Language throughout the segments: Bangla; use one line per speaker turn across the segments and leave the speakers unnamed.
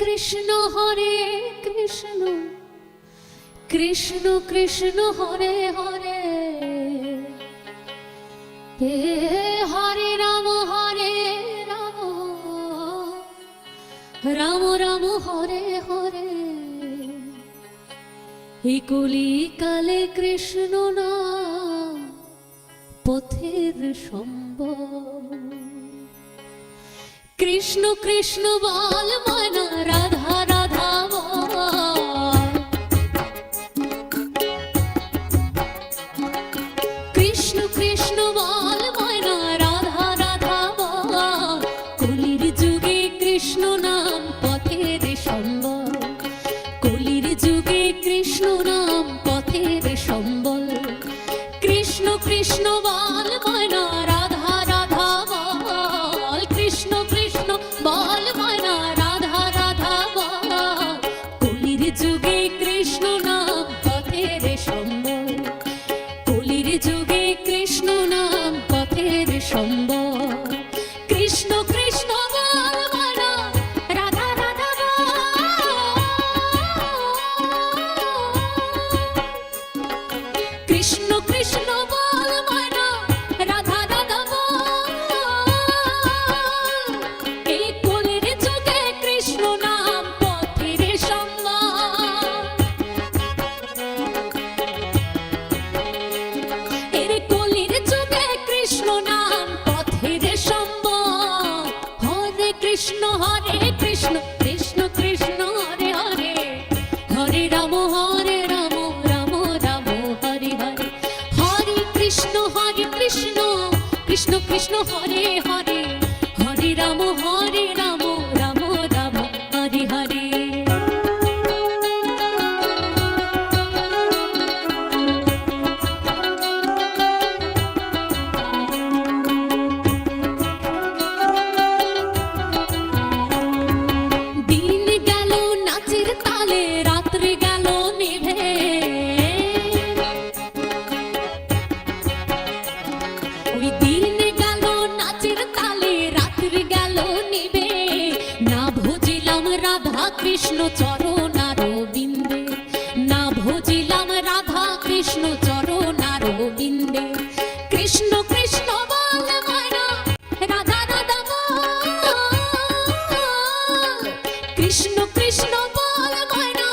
কৃষ্ণ কৃষ্ণ কৃষ্ণ হরে হরে হরে রাম রাম রাম হরে হরে এই কলিকালে কৃষ্ণ নাম পথের সম্বল। কৃষ্ণ কৃষ্ণ বল মনা রাধা রাধা বল, কৃষ্ণ কৃষ্ণ বল মনা রাধা রাধা বল। কলির যুগে কৃষ্ণ নাম পথের সম্বল, কলির যুগে কৃষ্ণ নাম পথের সম্বল। কৃষ্ণ কৃষ্ণ বল মনা রাধা রাধা বল, কৃষ্ণ কৃষ্ণ বল মনা রাধা রাধা বল। কলির যুগে কৃষ্ণ নাম পথের সম্বল, কলির যুগে কৃষ্ণ নাম পথের সম্বল। কৃষ্ণ কৃষ্ণ বল মনা রাধা রাধা বল, কৃষ্ণ কৃষ্ণ বল মনা রাধা রাধা বল। এই কলির যুগে কৃষ্ণ নাম পথের সম্বল, এর কলির যুগে কৃষ্ণ নাম পথের সম্বল। হরে কৃষ্ণ কৃষ্ণ কৃষ্ণ হরে হরে, হরে রাম রাম রাম হরে হরে। হরে কৃষ্ণ কৃষ্ণ কৃষ্ণ হরে হরে, হরে রাম রাম রাম হরে হরে। দিন গেল নাচের তালে, রাত্রে গেল নিভে, ওই দিন গেল নাচের তালে, রাত্রে গেল নিভে। না ভজিলাম রাধা কৃষ্ণ চরণ আরবিন্দে, না ভজিলাম রাধা কৃষ্ণ চরণ আরবিন্দে। কৃষ্ণ কৃষ্ণ বল মনা রাধা রাধা বল, কৃষ্ণ কৃষ্ণ বল মনা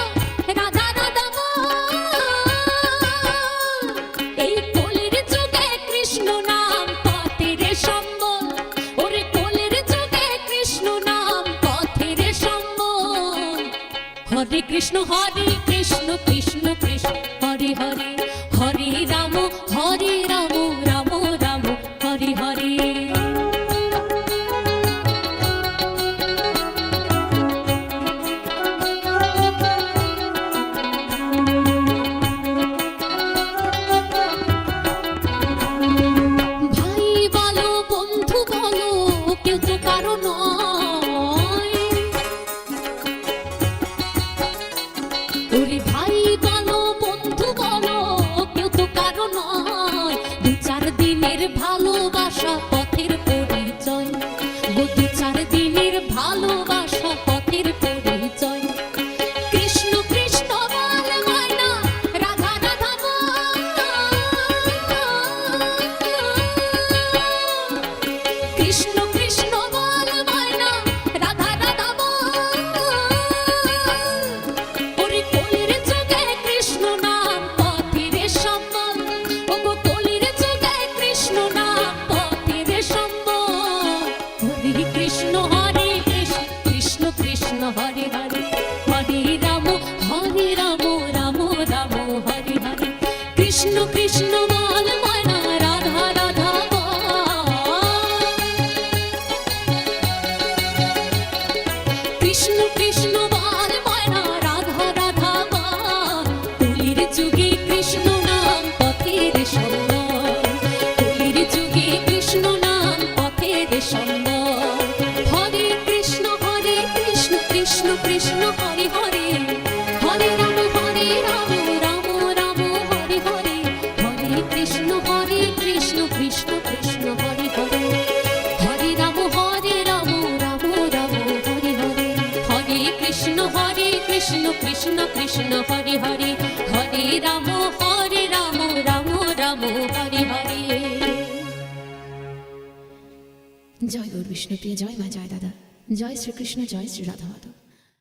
রাধা রাধা বল। এই কলির যুগে কৃষ্ণ নাম পথের সম্বল, ওরে কলির যুগে কৃষ্ণ নাম পথের সম্বল। হরে কৃষ্ণ কৃষ্ণ কৃষ্ণ হরে হরে, হরে রাম রাম রাম হরে হরে। ভাই বলো বন্ধু বলো কেউ তো কারো নয়, ওরে ভাই বলো বন্ধু বলো কেউ তো কারো নয়। দু চার দিনের ভালোবাসা পথের পরিচয়, দু চার দিনের ভালোবাসা পথের পরিচয়। কৃষ্ণ কৃষ্ণ বল মনা রাধা রাধা বল, কৃষ্ণ কৃষ্ণ বল মনা রাধা রাধা বল। ওরে কলির যুগে কৃষ্ণ নাম পথের সম্বল, ওগো কলির যুগে কৃষ্ণ নাম পথের সম্বল। হরে কৃষ্ণ কৃষ্ণ কৃষ্ণ হরে হরে, হরে রাম রাম রাম হরে হরে। কৃষ্ণ কৃষ্ণ বল মনা রাধা রাধা বল, কৃষ্ণ কৃষ্ণ বল মনা রাধা রাধা বল। কলির যুগে কৃষ্ণ নাম পথের সম্বল, কলির যুগে কৃষ্ণ নাম পথের সম্বল। হরে কৃষ্ণ কৃষ্ণ কৃষ্ণ হরে হরে, হরে রাম রাম রাম হরে হরে। হরে কৃষ্ণ কৃষ্ণ কৃষ্ণ হরে হরে, হরে রাম রাম রাম হরে হরে। হরে কৃষ্ণ কৃষ্ণ কৃষ্ণ কৃষ্ণ হরে হরে, হরে রাম রাম রাম হরে হরে।
জয় গৌর বিষ্ণুপ্রিয়, জয় মা, জয় দাদা, জয় শ্রীকৃষ্ণ, জয় শ্রী রাধা মাধব।